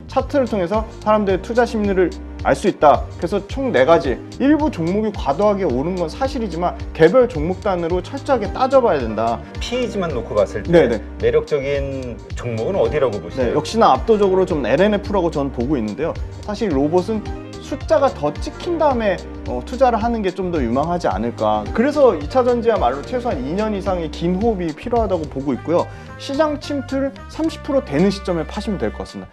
차트를 통해서 사람들의 투자 심리를 알 수 있다. 그래서 총 4가지. 일부 종목이 과도하게 오른 건 사실이지만 개별 종목단으로 철저하게 따져봐야 된다. PEG만 놓고 봤을 때 네네. 매력적인 종목은 어디라고 보시나요? 네, 역시나 압도적으로 좀 LNF라고 저는 보고 있는데요. 사실 로봇은 숫자가 더 찍힌 다음에 투자를 하는 게 좀 더 유망하지 않을까. 그래서 2차 전지야말로 최소한 2년 이상의 긴 호흡이 필요하다고 보고 있고요. 시장 침투를 30% 되는 시점에 파시면 될 것 같습니다.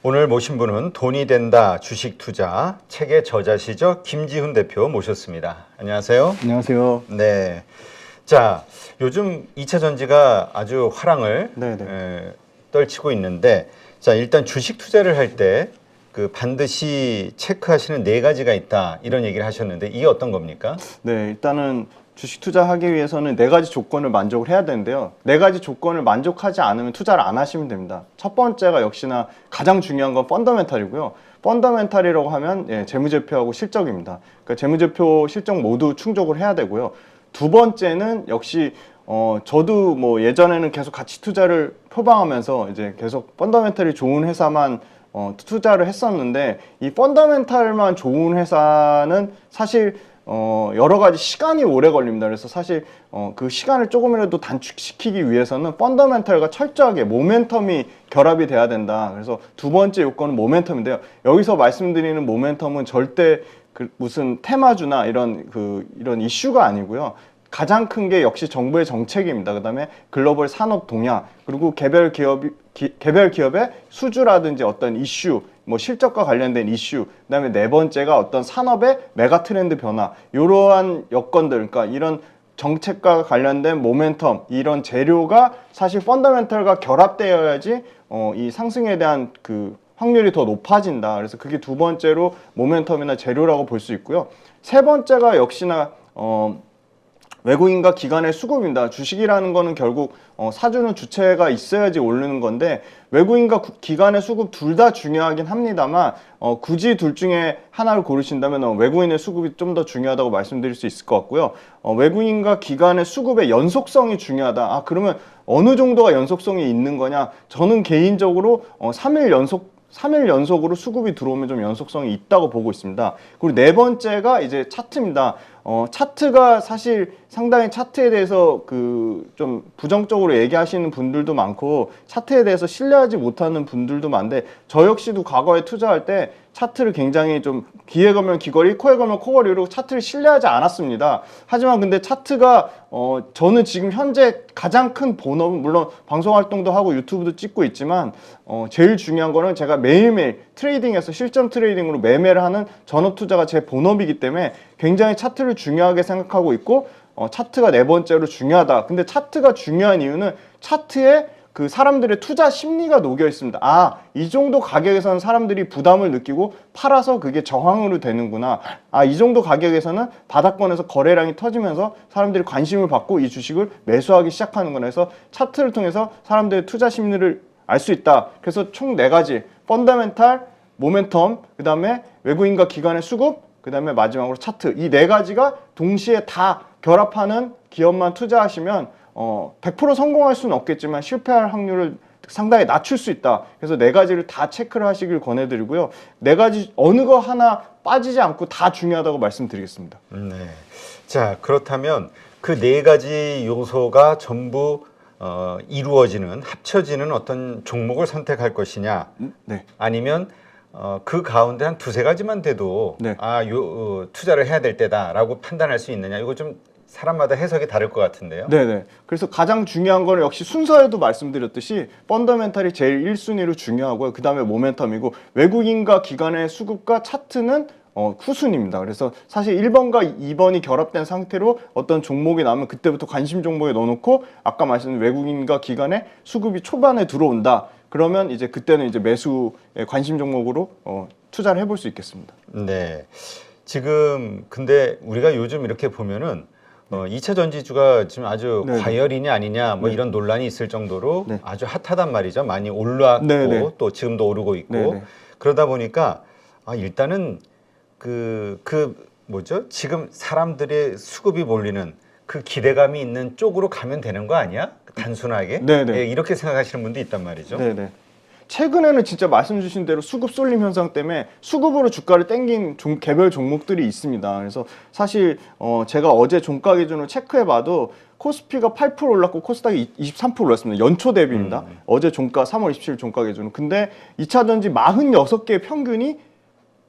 오늘 모신 분은 돈이 된다 주식 투자 책의 저자시죠. 김지훈 대표 모셨습니다. 안녕하세요. 안녕하세요. 네. 자, 요즘 2차 전지가 아주 화랑을 떨치고 있는데, 자, 일단 주식 투자를 할 때 그 반드시 체크하시는 4가지가 있다 이런 얘기를 하셨는데 이게 어떤 겁니까? 네, 일단은 주식 투자하기 위해서는 4가지 조건을 만족을 해야 되는데요. 4가지 조건을 만족하지 않으면 투자를 안 하시면 됩니다. 첫 번째가 역시나 가장 중요한 건 펀더멘탈이고요. 펀더멘탈이라고 하면 재무제표하고 실적입니다. 그러니까 재무제표, 실적 모두 충족을 해야 되고요. 두 번째는 역시 저도 뭐 예전에는 계속 가치 투자를 표방하면서 이제 계속 펀더멘탈이 좋은 회사만 투자를 했었는데, 이 펀더멘탈만 좋은 회사는 사실 여러 가지 시간이 오래 걸립니다. 그래서 사실 그 시간을 조금이라도 단축시키기 위해서는 펀더멘탈과 철저하게 모멘텀이 결합이 돼야 된다. 그래서 두 번째 요건은 모멘텀인데요. 여기서 말씀드리는 모멘텀은 절대 무슨 테마주나 이런 이슈가 아니고요. 가장 큰 게 역시 정부의 정책입니다. 그다음에 글로벌 산업 동향, 그리고 개별 기업의 수주라든지 어떤 이슈, 뭐 실적과 관련된 이슈, 그다음에 네 번째가 어떤 산업의 메가 트렌드 변화, 이러한 여건들, 그러니까 이런 정책과 관련된 모멘텀, 이런 재료가 사실 펀더멘털과 결합되어야지 이 상승에 대한 그 확률이 더 높아진다. 그래서 그게 두 번째로 모멘텀이나 재료라고 볼 수 있고요. 세 번째가 역시나 외국인과 기관의 수급입니다. 주식이라는 거는 결국 사주는 주체가 있어야지 오르는 건데, 외국인과 기관의 수급 둘 다 중요하긴 합니다만 굳이 둘 중에 하나를 고르신다면 외국인의 수급이 좀 더 중요하다고 말씀드릴 수 있을 것 같고요. 외국인과 기관의 수급의 연속성이 중요하다. 그러면 어느 정도가 연속성이 있는 거냐? 저는 개인적으로 3일 연속으로 수급이 들어오면 좀 연속성이 있다고 보고 있습니다. 그리고 네 번째가 이제 차트입니다. 차트가 사실 상당히 차트에 대해서 좀 부정적으로 얘기하시는 분들도 많고 차트에 대해서 신뢰하지 못하는 분들도 많은데, 저 역시도 과거에 투자할 때 차트를 굉장히 좀 귀에 걸면 귀걸이, 코에 걸면 코걸이로 차트를 신뢰하지 않았습니다. 하지만 근데 차트가 저는 지금 현재 가장 큰 본업은, 물론 방송 활동도 하고 유튜브도 찍고 있지만 제일 중요한 거는 제가 매일매일 트레이딩에서 실전 트레이딩으로 매매를 하는 전업 투자가 제 본업이기 때문에 굉장히 차트를 중요하게 생각하고 있고, 차트가 네 번째로 중요하다. 근데 차트가 중요한 이유는 차트에 그 사람들의 투자 심리가 녹여 있습니다. 이 정도 가격에서는 사람들이 부담을 느끼고 팔아서 그게 저항으로 되는구나. 이 정도 가격에서는 바닥권에서 거래량이 터지면서 사람들이 관심을 받고 이 주식을 매수하기 시작하는구나 해서 차트를 통해서 사람들의 투자 심리를 알 수 있다. 그래서 총 4가지, 펀더멘탈, 모멘텀, 그 다음에 외국인과 기관의 수급, 그 다음에 마지막으로 차트, 이 4가지가 동시에 다 결합하는 기업만 투자하시면 100% 성공할 수는 없겠지만 실패할 확률을 상당히 낮출 수 있다. 그래서 4가지를 다 체크를 하시길 권해드리고요. 4가지 어느 거 하나 빠지지 않고 다 중요하다고 말씀드리겠습니다. 네. 자, 그렇다면 그 4가지 요소가 전부 이루어지는, 합쳐지는 어떤 종목을 선택할 것이냐, 아니면 그 가운데 한 2-3가지만 돼도 투자를 해야 될 때다라고 판단할 수 있느냐, 이거 좀 사람마다 해석이 다를 것 같은데요. 네네. 그래서 가장 중요한 거는 역시 순서에도 말씀드렸듯이 펀더멘탈이 제일 1순위로 중요하고요. 그 다음에 모멘텀이고, 외국인과 기관의 수급과 차트는 후순위입니다. 그래서 사실 1번과 2번이 결합된 상태로 어떤 종목이 나오면 그때부터 관심 종목에 넣어놓고, 아까 말씀드린 외국인과 기관의 수급이 초반에 들어온다. 그러면 이제 그때는 이제 매수의 관심 종목으로 투자를 해볼 수 있겠습니다. 네. 지금 근데 우리가 요즘 이렇게 보면은 2차 전지주가 지금 아주 과열이냐 아니냐 뭐 이런 논란이 있을 정도로 아주 핫하단 말이죠. 많이 올랐고 또 지금도 오르고 있고 그러다 보니까 일단은 그 뭐죠? 지금 사람들의 수급이 몰리는 그 기대감이 있는 쪽으로 가면 되는 거 아니야? 단순하게? 네네. 예, 이렇게 생각하시는 분도 있단 말이죠. 네네. 최근에는 진짜 말씀 주신 대로 수급 쏠림 현상 때문에 수급으로 주가를 땡긴 개별 종목들이 있습니다. 그래서 사실 제가 어제 종가 기준으로 체크해봐도 코스피가 8% 올랐고 코스닥이 23% 올랐습니다. 연초 대비입니다. 어제 종가 3월 27일 종가 기준으로. 근데 2차전지 46개의 평균이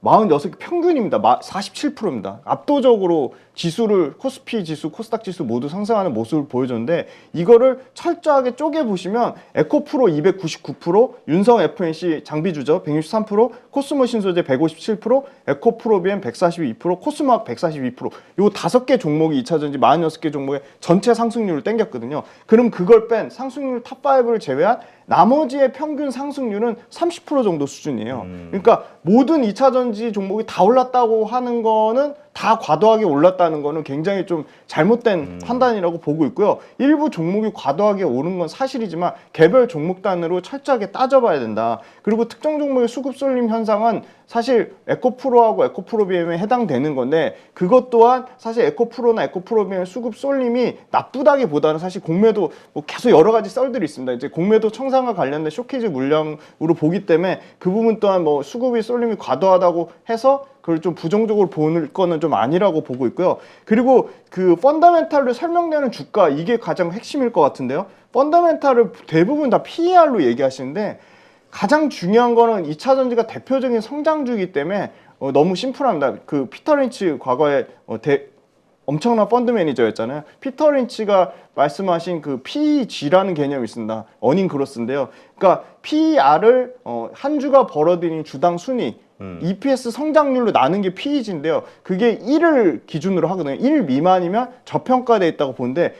46개 평균입니다. 47%입니다. 압도적으로 지수를 코스피 지수, 코스닥 지수 모두 상승하는 모습을 보여줬는데 이거를 철저하게 쪼개보시면 에코프로 299%, 윤성 FNC 장비주죠 163%, 코스모 신소재 157%, 에코프로비엠 142%, 코스모학 142%. 요 5개 종목이 2차전지 46개 종목의 전체 상승률을 땡겼거든요. 그럼 그걸 뺀 상승률 탑5를 제외한 나머지의 평균 상승률은 30% 정도 수준이에요. 그러니까 모든 2차전지 종목이 다 올랐다고 하는 거는 다 과도하게 올랐다는 거는 굉장히 좀 잘못된 판단이라고 보고 있고요. 일부 종목이 과도하게 오른 건 사실이지만 개별 종목 단으로 철저하게 따져봐야 된다. 그리고 특정 종목의 수급 쏠림 현상은 사실 에코프로하고 에코프로비엠에 해당되는 건데 그것 또한 사실 에코프로나 에코프로비엠의 수급 쏠림이 나쁘다기보다는 사실 공매도 뭐 계속 여러 가지 썰들이 있습니다. 이제 공매도 청산과 관련된 쇼케이지 물량으로 보기 때문에 그 부분 또한 뭐 수급이 쏠림이 과도하다고 해서 그걸 좀 부정적으로 보는 거는 좀 아니라고 보고 있고요. 그리고 그 펀더멘탈로 설명되는 주가 이게 가장 핵심일 것 같은데요. 펀더멘탈을 대부분 다 PER로 얘기하시는데 가장 중요한 거는 2차전지가 대표적인 성장주이기 때문에 너무 심플합니다. 그 피터 린치 과거에 엄청난 펀드 매니저였잖아요. 피터 린치가 말씀하신 그 PEG라는 개념이 있습니다. 어닝 그로스인데요. 그러니까 PER을 한 주가 벌어들인 주당 순이익 EPS 성장률로 나눈 게 PEG인데요. 그게 1을 기준으로 하거든요. 1 미만이면 저평가되어 있다고 보는데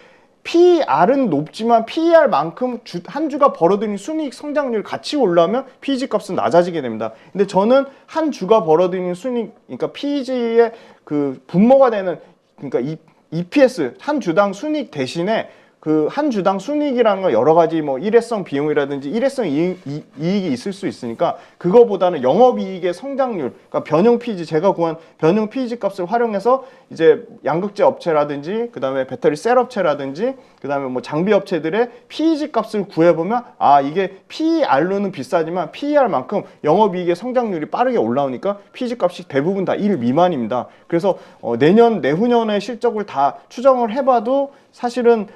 PER은 높지만 PER만큼 한 주가 벌어들인 순이익 성장률 같이 올라오면 PEG 값은 낮아지게 됩니다. 근데 저는 한 주가 벌어들인 순이익, 그러니까 PEG의 그 분모가 되는 그러니까 EPS 한 주당 순이익 대신에 그 한 주당 순이익이라는 건 여러 가지 뭐 일회성 비용이라든지 일회성 이익이 있을 수 있으니까 그거보다는 영업이익의 성장률, 그러니까 변형 PEG 제가 구한 변형 PEG 값을 활용해서 이제 양극재 업체라든지 그다음에 배터리 셀 업체라든지 그다음에 뭐 장비 업체들의 PEG 값을 구해보면 아 이게 PER로는 비싸지만 PER만큼 영업이익의 성장률이 빠르게 올라오니까 PEG 값이 대부분 다 1 미만입니다. 그래서 내년 내후년의 실적을 다 추정을 해봐도 사실은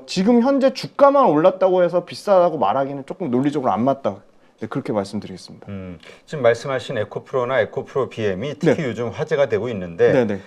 지금 현재 주가만 올랐다고 해서 비싸다고 말하기는 조금 논리적으로 안 맞다. 네, 그렇게 말씀드리겠습니다. 지금 말씀하신 에코프로나 에코프로 BM이 특히 네. 요즘 화제가 되고 있는데 네네.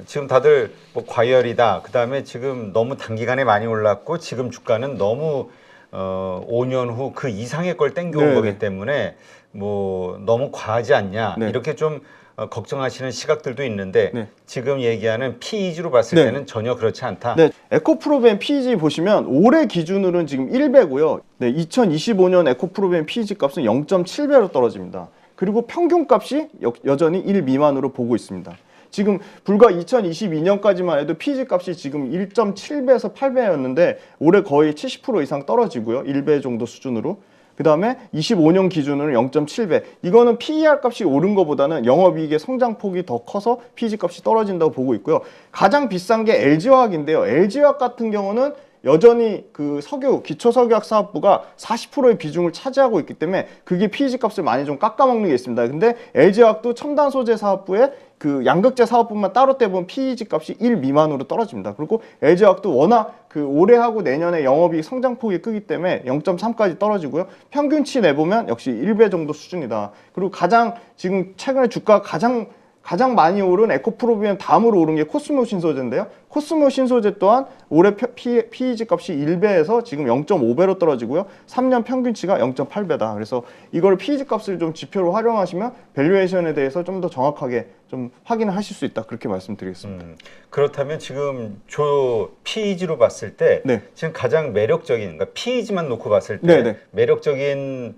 지금 다들 뭐 과열이다. 그다음에 지금 너무 단기간에 많이 올랐고 지금 주가는 너무 5년 후 그 이상의 걸 땡겨온 네네. 거기 때문에 뭐 너무 과하지 않냐 네. 이렇게 좀 걱정하시는 시각들도 있는데 네. 지금 얘기하는 PEG로 봤을 네. 때는 전혀 그렇지 않다. 네, 에코프로벤 PEG 보시면 올해 기준으로는 지금 1배고요. 네, 2025년 에코프로벤 PEG 값은 0.7배로 떨어집니다. 그리고 평균 값이 여전히 1 미만으로 보고 있습니다. 지금 불과 2022년까지만 해도 PEG 값이 지금 1.7배에서 8배였는데 올해 거의 70% 이상 떨어지고요. 1배 정도 수준으로. 그 다음에 25년 기준으로 0.7배. 이거는 PER 값이 오른 것보다는 영업이익의 성장폭이 더 커서 PEG 값이 떨어진다고 보고 있고요. 가장 비싼 게 LG화학인데요. LG화학 같은 경우는 여전히 그 기초석유학 사업부가 40%의 비중을 차지하고 있기 때문에 그게 PEG 값을 많이 좀 깎아먹는 게 있습니다. 근데 LG화학도 첨단 소재 사업부에 그 양극재 사업부만 따로 떼보면 PEG 값이 1 미만으로 떨어집니다. 그리고 LG화학도 워낙 그 올해하고 내년에 영업이익 성장폭이 크기 때문에 0.3까지 떨어지고요. 평균치 내보면 역시 1배 정도 수준이다. 그리고 가장 지금 최근에 주가가 가장 많이 오른 에코프로비엠 다음으로 오른 게 코스모 신소재인데요. 코스모 신소재 또한 올해 PEG 값이 1배에서 지금 0.5배로 떨어지고요. 3년 평균치가 0.8배다. 그래서 이걸 PEG 값을 좀 지표로 활용하시면 밸류에이션에 대해서 좀 더 정확하게 좀 확인을 하실 수 있다. 그렇게 말씀드리겠습니다. 그렇다면 지금 PEG로 봤을 때 네. 지금 가장 매력적인, 그러니까 PEG만 놓고 봤을 때 네네. 매력적인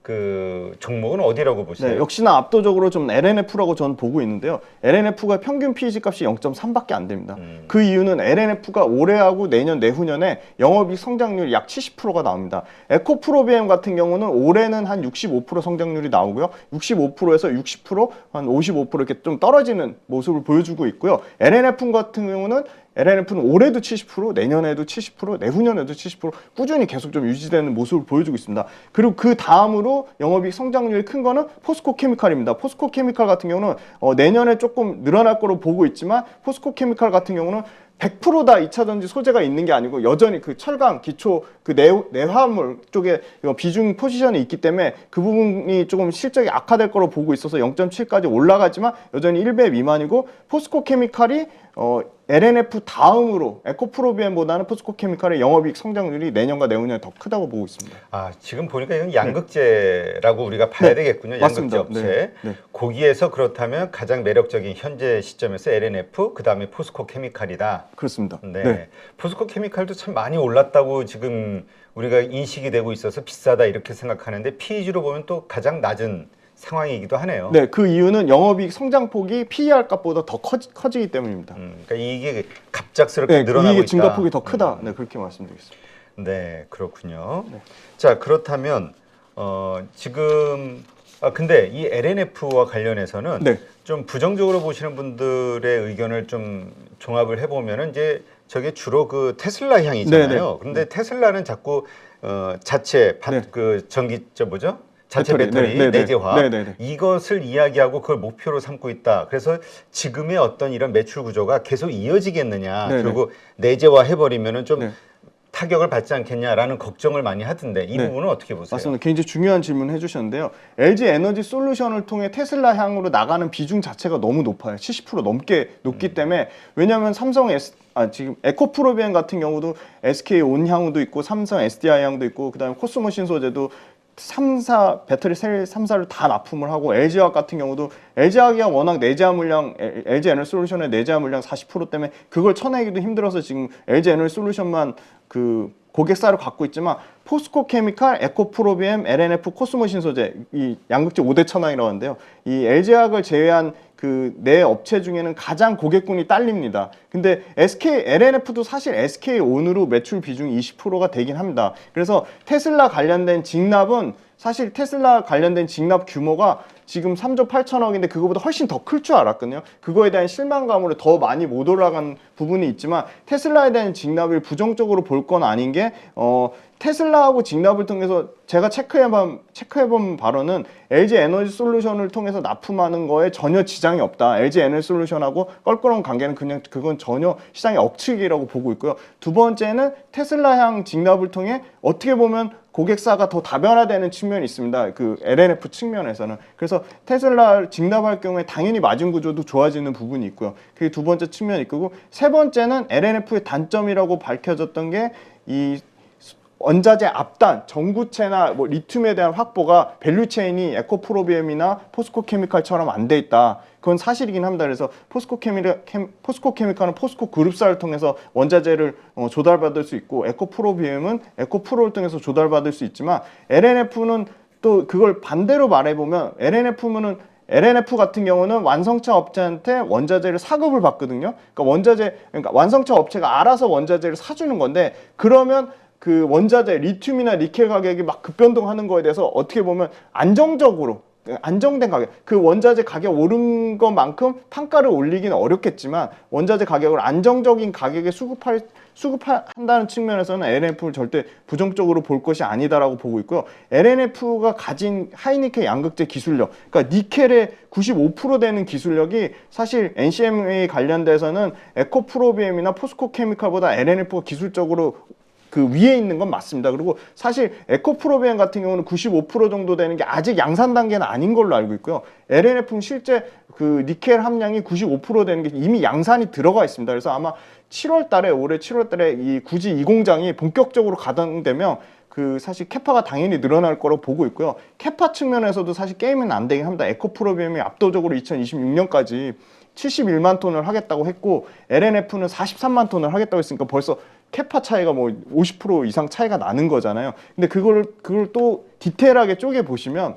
그 종목은 어디라고 보세요? 네, 역시나 압도적으로 좀 LNF라고 저는 보고 있는데요. LNF가 평균 PEG 값이 0.3밖에 안 됩니다. 그 이유는 LNF가 올해하고 내년, 내후년에 영업이익 성장률이 약 70%가 나옵니다. 에코프로비엠 같은 경우는 올해는 한 65% 성장률이 나오고요. 65%에서 60%, 한 55% 이렇게 좀 떨어지는 모습을 보여주고 있고요. LNF 같은 경우는 올해도 70%, 내년에도 70%, 내후년에도 70% 꾸준히 계속 좀 유지되는 모습을 보여주고 있습니다. 그리고 그 다음으로 영업이익 성장률이 큰 거는 포스코 케미칼입니다. 포스코 케미칼 같은 경우는 내년에 조금 늘어날 거로 보고 있지만 포스코 케미칼 같은 경우는 100%다 2차 전지 소재가 있는 게 아니고 여전히 그 철강, 기초, 그 내화물 쪽에 비중 포지션이 있기 때문에 그 부분이 조금 실적이 악화될 거로 보고 있어서 0.7까지 올라가지만 여전히 1배 미만이고 포스코 케미칼이 LNF 다음으로 에코프로비엠보다는 포스코 케미칼의 영업이익 성장률이 내년과 내후년에 더 크다고 보고 있습니다. 아, 지금 보니까 이건 양극재라고 우리가 봐야 되겠군요. 맞습니다. 양극재 업체. 거기에서 그렇다면 가장 매력적인 현재 시점에서 LNF, 그다음에 포스코 케미칼이다. 그렇습니다. 네. 포스코 케미칼도 참 많이 올랐다고 지금 우리가 인식이 되고 있어서 비싸다 이렇게 생각하는데 PEG로 보면 또 가장 낮은 상황이기도 하네요. 네, 그 이유는 영업이익 성장폭이 PER 값보다 더 커지기 때문입니다. 그러니까 이게 갑작스럽게 늘어나고 이익의 있다. 증가폭이 더 크다. 네, 그렇게 말씀드리겠습니다. 네, 그렇군요. 자, 그렇다면 지금 근데 이 LNF와 관련해서는 좀 부정적으로 보시는 분들의 의견을 좀 종합을 해보면은 이제 저게 주로 그 테슬라 향이잖아요. 그런데 테슬라는 자꾸 자체 그 전기 뭐죠? 자체 배터리 내재화 이것을 이야기하고 그걸 목표로 삼고 있다. 그래서 지금의 어떤 이런 매출 구조가 계속 이어지겠느냐. 그리고 내재화 해버리면은 좀 타격을 받지 않겠냐라는 걱정을 많이 하던데 이 부분은 어떻게 보세요? 맞습니다. 굉장히 중요한 질문 해주셨는데요. LG 에너지 솔루션을 통해 테슬라 향으로 나가는 비중 자체가 너무 높아요. 70% 넘게 높기 때문에 왜냐하면 지금 에코프로비엠 같은 경우도 SK 온향도 있고 삼성 SDI 향도 있고 그다음에 코스모 신소재도 3사 배터리 셀 3사를 다 납품을 하고 LG화학 같은 경우도 LG화학이 워낙 내재화 물량 LG 에너지 솔루션의 내재화 물량 40% 때문에 그걸 쳐내기도 힘들어서 지금 LG 에너지 솔루션만 그 고객사를 갖고 있지만 포스코 케미칼, 에코프로비엠, LNF, 코스모 신소재 이 양극재 5대 천왕이라고 하는데요. 이 LG화학을 제외한 그 네 업체 중에는 가장 고객군이 딸립니다. 근데 LNF도 사실 SK온으로 매출 비중이 20%가 되긴 합니다. 그래서 테슬라 관련된 직납은 사실 테슬라 관련된 직납 규모가 지금 3조 8천억인데 그거보다 훨씬 더 클 줄 알았거든요. 그거에 대한 실망감으로 더 많이 못 올라간 부분이 있지만 테슬라에 대한 직납을 부정적으로 볼 건 아닌 게 테슬라하고 직납을 통해서 제가 체크해본 바로는 LG 에너지 솔루션을 통해서 납품하는 거에 전혀 지장이 없다. LG 에너지 솔루션하고 껄끄러운 관계는 그건 전혀 시장의 억측이라고 보고 있고요. 두 번째는 테슬라향 직납을 통해 어떻게 보면 고객사가 더 다변화되는 측면이 있습니다. 그 LNF 측면에서는. 그래서 테슬라 직납할 경우에 당연히 마진 구조도 좋아지는 부분이 있고요. 그게 두 번째 측면이 있고 세 번째는 LNF의 단점이라고 밝혀졌던 게 이 원자재 앞단, 전구체나 뭐 리튬에 대한 확보가 밸류체인이 에코프로비엠이나 포스코 케미칼처럼 안 돼 있다. 그건 사실이긴 합니다. 그래서 포스코 케미칼은 포스코 그룹사를 통해서 원자재를 조달받을 수 있고 에코프로비엠은 에코프로를 통해서 조달받을 수 있지만 LNF는 또 그걸 반대로 말해보면 LNF 같은 경우는 완성차 업체한테 원자재를 사급을 받거든요. 그러니까 완성차 업체가 알아서 원자재를 사주는 건데 그러면 그 원자재 리튬이나 니켈 가격이 막 급변동하는 거에 대해서 어떻게 보면 안정된 가격, 그 원자재 가격 오른 것만큼単가를 올리기는 어렵겠지만 원자재 가격을 안정적인 가격에 수급한다는 측면에서는 LNF를 절대 부정적으로 볼 것이 아니다라고 보고 있고요. LNF가 가진 하이니켈 양극재 기술력, 그러니까 니켈의 95% 되는 기술력이 사실 NCMA 관련돼서는 에코프로비엠이나 포스코 케미칼보다 LNF가 기술적으로 그 위에 있는 건 맞습니다. 그리고 사실 에코프로비엠 같은 경우는 95% 정도 되는 게 아직 양산 단계는 아닌 걸로 알고 있고요. LNF는 실제 그 니켈 함량이 95% 되는 게 이미 양산이 들어가 있습니다. 그래서 아마 올해 7월 달에 굳이 이 공장이 본격적으로 가동되면 그 사실 캐파가 당연히 늘어날 거라고 보고 있고요. 캐파 측면에서도 사실 게임은 안 되긴 합니다. 에코프로비엠이 압도적으로 2026년까지 71만 톤을 하겠다고 했고 LNF는 43만 톤을 하겠다고 했으니까 벌써 캐파 차이가 뭐 50% 이상 차이가 나는 거잖아요. 근데 그걸 또 디테일하게 쪼개 보시면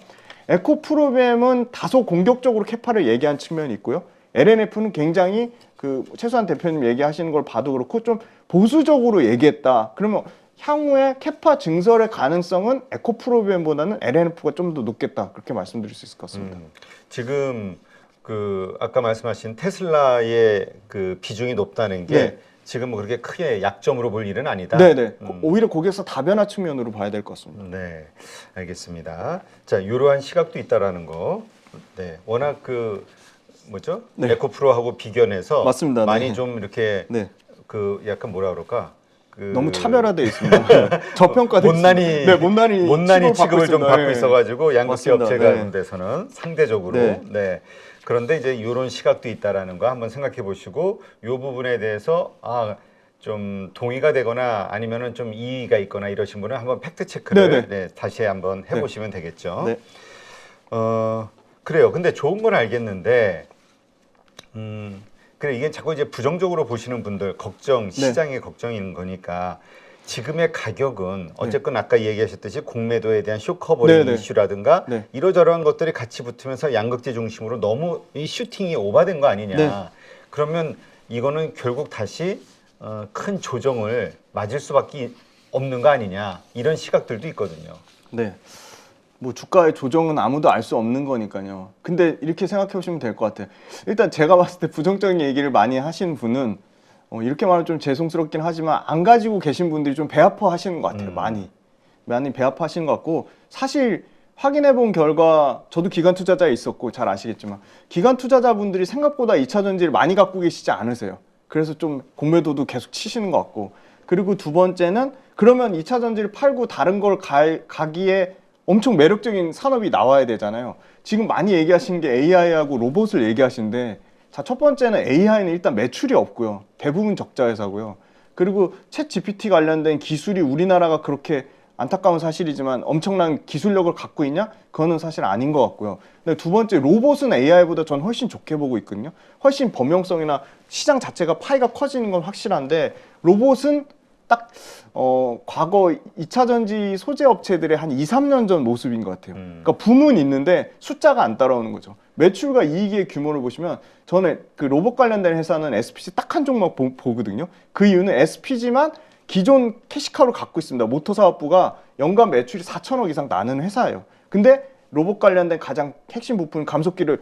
에코프로비엠은 다소 공격적으로 캐파를 얘기한 측면이 있고요. LNF는 굉장히 그 최수환 대표님 얘기하시는 걸 봐도 그렇고 좀 보수적으로 얘기했다. 그러면 향후에 캐파 증설의 가능성은 에코프로비엠보다는 LNF가 좀 더 높겠다. 그렇게 말씀드릴 수 있을 것 같습니다. 지금 그 아까 말씀하신 테슬라의 그 비중이 높다는 게 네. 지금 뭐 그렇게 크게 약점으로 볼 일은 아니다. 네네. 오히려 거기서 다변화 측면으로 봐야 될 것 같습니다. 네, 알겠습니다. 자, 이러한 시각도 있다라는 거. 네, 워낙 그 뭐죠? 네. 에코프로하고 비견해서 맞습니다. 많이 네. 좀 이렇게 네. 그 약간 뭐라 그럴까? 그 너무 차별화되어 있습니다. 저평가되어 못난이 있습니다. 네, 못난이 취급을 좀 받고 네. 있어가지고 양극재 맞습니다. 업체 네. 같은 데서는 상대적으로 네. 네. 그런데 이제 이런 시각도 있다라는 거 한번 생각해 보시고 이 부분에 대해서 좀 동의가 되거나 아니면은 좀 이의가 있거나 이러신 분은 한번 팩트 체크를 네, 다시 한번 해보시면 되겠죠. 네. 그래요. 근데 좋은 건 알겠는데, 그래 이게 자꾸 이제 부정적으로 보시는 분들 걱정, 시장의 걱정인 거니까 지금의 가격은 어쨌건 아까 얘기하셨듯이 공매도에 대한 쇼커버링 이슈라든가 이러저러한 것들이 같이 붙으면서 양극재 중심으로 너무 이 슈팅이 오버된 거 아니냐. 그러면 이거는 결국 다시 큰 조정을 맞을 수밖에 없는 거 아니냐. 이런 시각들도 있거든요. 네. 뭐 주가의 조정은 아무도 알 수 없는 거니까요. 근데 이렇게 생각해 보시면 될 것 같아요. 일단 제가 봤을 때 부정적인 얘기를 많이 하신 분은 이렇게 말하면 좀 죄송스럽긴 하지만 안 가지고 계신 분들이 좀 배 아파 하시는 것 같아요. 많이 배 아파 하시는 것 같고 사실 확인해 본 결과 저도 기관 투자자에 있었고 잘 아시겠지만 기관 투자자분들이 생각보다 2차 전지를 많이 갖고 계시지 않으세요. 그래서 좀 공매도도 계속 치시는 것 같고 그리고 두 번째는 그러면 2차 전지를 팔고 다른 걸 가기에 엄청 매력적인 산업이 나와야 되잖아요. 지금 많이 얘기하시는 게 AI하고 로봇을 얘기하시는데 자, 첫 번째는 AI는 일단 매출이 없고요. 대부분 적자 회사고요. 그리고 챗 GPT 관련된 기술이 우리나라가 그렇게 안타까운 사실이지만 엄청난 기술력을 갖고 있냐? 그거는 사실 아닌 것 같고요. 근데 두 번째 로봇은 AI보다 전 훨씬 좋게 보고 있거든요. 훨씬 범용성이나 시장 자체가 파이가 커지는 건 확실한데 로봇은 딱 과거 2차 전지 소재 업체들의 한 2, 3년 전 모습인 것 같아요. 그러니까 붐은 있는데 숫자가 안 따라오는 거죠. 매출과 이익의 규모를 보시면 저는 그 로봇 관련된 회사는 SPC 딱 한 종목 보거든요. 그 이유는 SPG만 기존 캐시카우를 갖고 있습니다. 모터사업부가 연간 매출이 4천억 이상 나는 회사예요. 근데 로봇 관련된 가장 핵심 부품 감속기를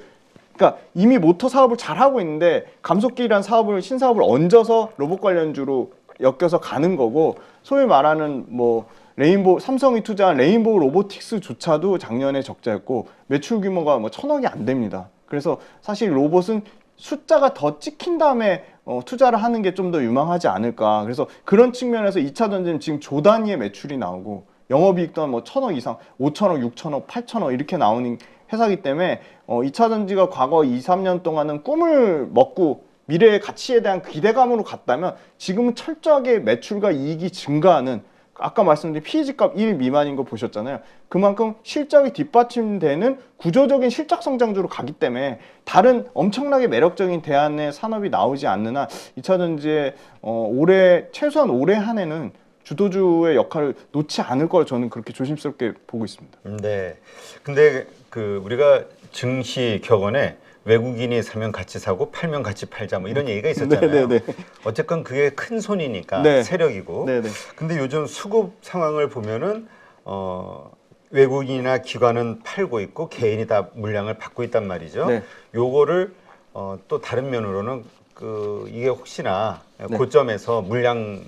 그러니까 이미 모터 사업을 잘 하고 있는데 감속기란 사업을 신사업을 얹어서 로봇 관련주로 엮여서 가는 거고 소위 말하는 뭐 레인보우 삼성이 투자한 레인보우 로보틱스조차도 작년에 적자였고 매출 규모가 뭐 1,000억이 안 됩니다. 그래서 사실 로봇은 숫자가 더 찍힌 다음에 투자를 하는 게 좀 더 유망하지 않을까. 그래서 그런 측면에서 2차 전지는 지금 조 단위의 매출이 나오고 영업이익 또한 뭐 1,000억 이상, 5천억, 6천억, 8천억 이렇게 나오는 회사이기 때문에 2차 전지가 과거 2, 3년 동안은 꿈을 먹고 미래의 가치에 대한 기대감으로 갔다면 지금은 철저하게 매출과 이익이 증가하는 아까 말씀드린 PEG값 1 미만인 거 보셨잖아요. 그만큼 실적이 뒷받침되는 구조적인 실적 성장주로 가기 때문에 다른 엄청나게 매력적인 대안의 산업이 나오지 않는 한 2차 전지의 최소한 올해 한 해는 주도주의 역할을 놓지 않을 걸 저는 그렇게 조심스럽게 보고 있습니다. 네. 근데 그 우리가 증시 격언에 외국인이 사면 같이 사고 팔면 같이 팔자 뭐 이런 얘기가 있었잖아요. 네네네. 어쨌건 그게 큰 손이니까 네. 세력이고. 네네. 근데 요즘 수급 상황을 보면은 외국인이나 기관은 팔고 있고 개인이 다 물량을 받고 있단 말이죠. 네. 요거를 또 다른 면으로는 이게 혹시나 고점에서 물량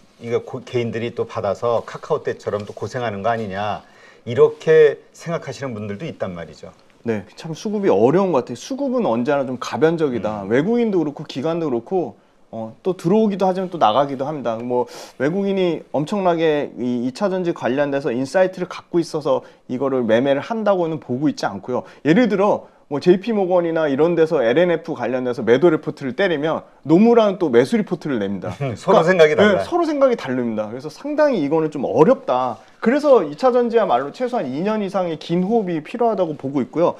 개인들이 또 받아서 카카오 때처럼 또 고생하는 거 아니냐 이렇게 생각하시는 분들도 있단 말이죠. 네, 참 수급이 어려운 것 같아요. 수급은 언제나 좀 가변적이다. 외국인도 그렇고 기관도 그렇고 또 들어오기도 하지만 또 나가기도 합니다. 뭐 외국인이 엄청나게 이 2차 전지 관련돼서 인사이트를 갖고 있어서 이거를 매매를 한다고는 보고 있지 않고요. 예를 들어 뭐 JP 모건이나 이런 데서 LNF 관련돼서 매도 리포트를 때리면 노무라는 또 매수 리포트를 냅니다. 서로 생각이 달라요. 네, 서로 생각이 다릅니다. 그래서 상당히 이거는 좀 어렵다. 그래서 2차 전지야말로 최소한 2년 이상의 긴 호흡이 필요하다고 보고 있고요.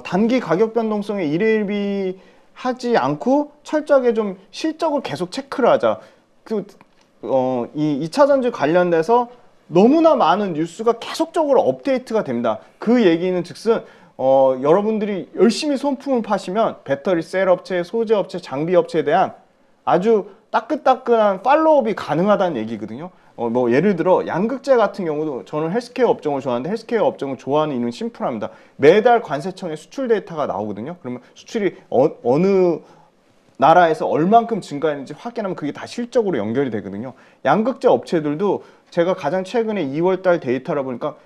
단기 가격 변동성에 일일비 하지 않고 철저하게 좀 실적을 계속 체크를 하자. 이 2차 전지 관련돼서 너무나 많은 뉴스가 계속적으로 업데이트가 됩니다. 그 얘기는 즉슨 여러분들이 열심히 손품을 파시면 배터리 셀 업체, 소재 업체, 장비 업체에 대한 아주 따끈따끈한 팔로우업이 가능하다는 얘기거든요. 뭐 예를 들어 양극재 같은 경우도 저는 헬스케어 업종을 좋아하는데 헬스케어 업종을 좋아하는 이유는 심플합니다. 매달 관세청에 수출 데이터가 나오거든요. 그러면 수출이 어느 나라에서 얼만큼 증가했는지 확인하면 그게 다 실적으로 연결이 되거든요. 양극재 업체들도 제가 가장 최근에 2월달 데이터라 보니까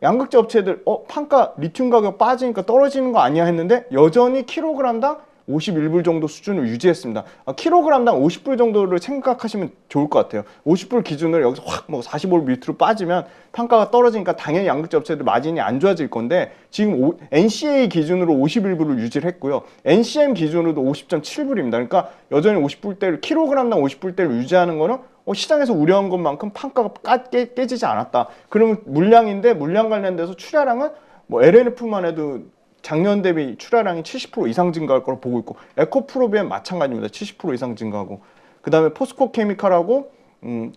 양극재 업체들 판가 리튬 가격 빠지니까 떨어지는 거 아니야 했는데 여전히 킬로그램당 51불 정도 수준을 유지했습니다. 킬로그램당 50불 정도를 생각하시면 좋을 것 같아요. 50불 기준으로 여기서 확 뭐 45불 밑으로 빠지면 판가가 떨어지니까 당연히 양극재 업체들 마진이 안 좋아질 건데 지금 NCA 기준으로 51불을 유지를 했고요. NCM 기준으로도 50.7불입니다. 그러니까 여전히 50불대를 킬로그램당 50불대를 유지하는 거는 시장에서 우려한 것만큼 판가가 깨지지 않았다. 그러면 물량인데 물량 관련돼서 출하량은 뭐 LNF만 해도 작년 대비 출하량이 70% 이상 증가할 거로 보고 있고 에코프로비엔 마찬가지입니다. 70% 이상 증가하고 그 다음에 포스코 케미칼하고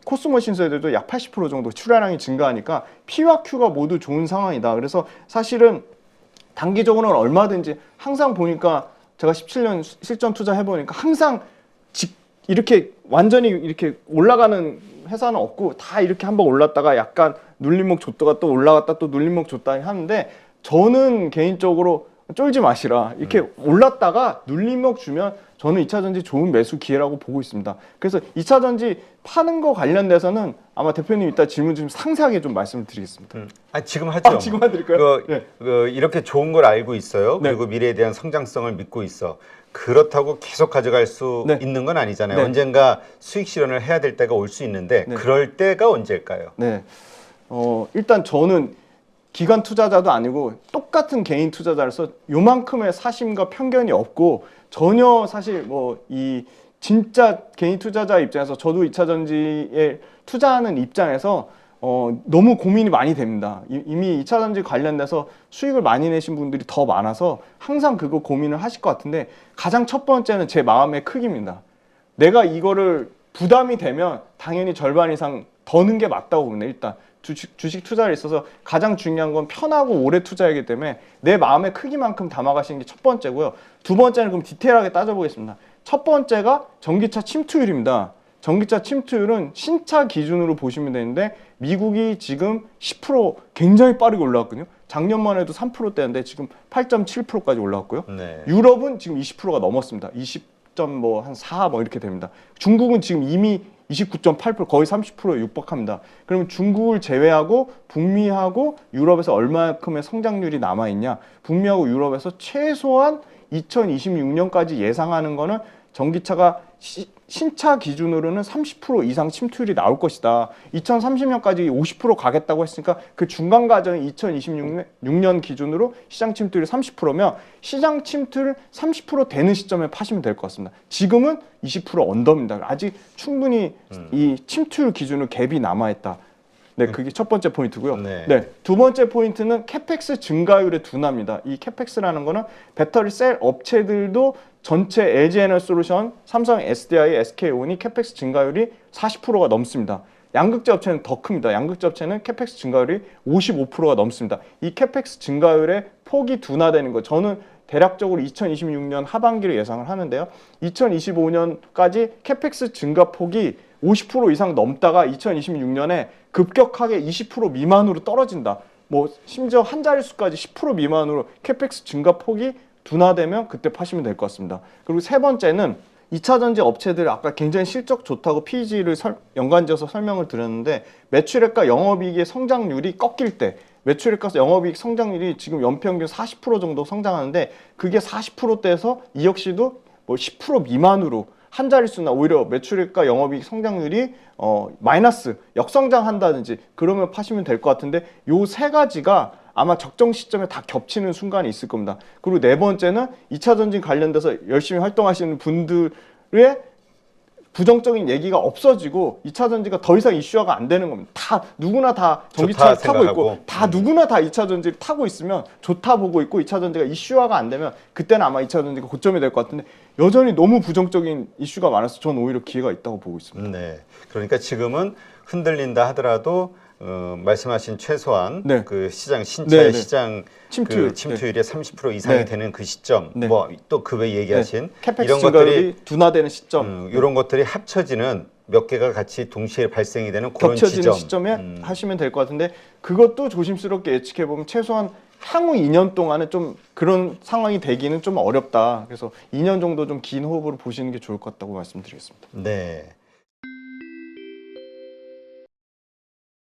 코스모신소에도 약 80% 정도 출하량이 증가하니까 P와 Q가 모두 좋은 상황이다. 그래서 사실은 단기적으로는 얼마든지 항상 보니까 제가 17년 실전 투자 해보니까 항상 이렇게 완전히 이렇게 올라가는 회사는 없고 다 이렇게 한번 올랐다가 약간 눌림목 줬다가 또 올라갔다 또 눌림목 줬다 하는데 저는 개인적으로 쫄지 마시라. 이렇게 올랐다가 눌림목 주면 저는 2차 전지 좋은 매수 기회라고 보고 있습니다. 그래서 2차 전지 파는 거 관련돼서는 아마 대표님 이따 질문 좀 상세하게 좀 말씀을 드리겠습니다. 지금 하죠. 지금 해드릴까요? 네. 이렇게 좋은 걸 알고 있어요. 네. 그리고 미래에 대한 성장성을 믿고 있어. 그렇다고 계속 가져갈 수 네. 있는 건 아니잖아요. 네. 언젠가 수익 실현을 해야 될 때가 올 수 있는데 네. 그럴 때가 언제일까요? 네. 일단 저는 기관 투자자도 아니고 똑같은 개인 투자자로서 요만큼의 사심과 편견이 없고 전혀 사실 뭐 이 진짜 개인 투자자 입장에서 저도 2차 전지에 투자하는 입장에서 너무 고민이 많이 됩니다. 이미 2차 전지 관련돼서 수익을 많이 내신 분들이 더 많아서 항상 그거 고민을 하실 것 같은데 가장 첫 번째는 제 마음의 크기입니다. 내가 이거를 부담이 되면 당연히 절반 이상 더는 게 맞다고 봅니다. 일단 주식 투자에 있어서 가장 중요한 건 편하고 오래 투자하기 때문에 내 마음의 크기만큼 담아가시는 게 첫 번째고요. 두 번째는 그럼 디테일하게 따져보겠습니다. 첫 번째가 전기차 침투율입니다. 전기차 침투율은 신차 기준으로 보시면 되는데 미국이 지금 10% 굉장히 빠르게 올라왔거든요. 작년만 해도 3%대인데 지금 8.7%까지 올라왔고요. 네. 유럽은 지금 20%가 넘었습니다. 20.4 뭐 이렇게 됩니다. 중국은 지금 이미 29.8% 거의 30%에 육박합니다. 그러면 중국을 제외하고 북미하고 유럽에서 얼마큼의 성장률이 남아있냐? 북미하고 유럽에서 최소한 2026년까지 예상하는 거는 전기차가 신차 기준으로는 30% 이상 침투율이 나올 것이다. 2030년까지 50% 가겠다고 했으니까 그 중간 과정이 2026년 기준으로 시장 침투율이 30%면 시장 침투율 30% 되는 시점에 파시면 될 것 같습니다. 지금은 20% 언더입니다. 아직 충분히 이 침투율 기준으로 갭이 남아있다. 네, 그게 첫 번째 포인트고요. 네, 두 번째 포인트는 캐펙스 증가율의 둔화입니다. 이 캐펙스라는 거는 배터리 셀 업체들도 전체 LG 에너솔루션, 삼성 SDI, SK온이 캐펙스 증가율이 40%가 넘습니다. 양극재 업체는 더 큽니다. 양극재 업체는 캐펙스 증가율이 55%가 넘습니다. 이 캐펙스 증가율의 폭이 둔화되는 거 저는 대략적으로 2026년 하반기를 예상을 하는데요. 2025년까지 캐펙스 증가 폭이 50% 이상 넘다가 2026년에 급격하게 20% 미만으로 떨어진다. 뭐 심지어 한 자릿수까지 10% 미만으로 캐펙스 증가 폭이 둔화되면 그때 파시면 될 것 같습니다. 그리고 세 번째는 2차 전지 업체들 아까 굉장히 실적 좋다고 PEG를 연관지어서 설명을 드렸는데 매출액과 영업이익의 성장률이 꺾일 때 매출액과 영업이익 성장률이 지금 연평균 40% 정도 성장하는데 그게 40%대에서 이 역시도 뭐 10% 미만으로 한 자릿수나 오히려 매출액과 영업이익 성장률이 마이너스 역성장한다든지 그러면 파시면 될 것 같은데 요 세 가지가 아마 적정 시점에 다 겹치는 순간이 있을 겁니다. 그리고 네 번째는 2차 전지 관련돼서 열심히 활동하시는 분들의 부정적인 얘기가 없어지고 2차 전지가 더 이상 이슈화가 안 되는 겁니다. 다 누구나 다 좋다 전기차를 타고 생각하고. 있고 다 누구나 다 2차 전지를 타고 있으면 좋다 보고 있고 2차 전지가 이슈화가 안 되면 그때는 아마 2차 전지가 고점이 될 것 같은데 여전히 너무 부정적인 이슈가 많아서 저는 오히려 기회가 있다고 보고 있습니다. 네. 그러니까 지금은 흔들린다 하더라도 말씀하신 최소한 네. 그 시장 신차의 네, 네. 시장 침투율. 그 침투율이 30% 이상이 네. 되는 그 시점, 네. 뭐 또 그 외 얘기하신 캐펙스 이런 증가율이 것들이 둔화되는 시점, 이런 것들이 합쳐지는 몇 개가 같이 동시에 발생이 되는 그런 겹쳐지는 지점. 시점에 하시면 될 것 같은데 그것도 조심스럽게 예측해 보면 최소한 향후 2년 동안은 좀 그런 상황이 되기는 좀 어렵다. 그래서 2년 정도 좀 긴 호흡으로 보시는 게 좋을 것 같다고 말씀드리겠습니다. 네.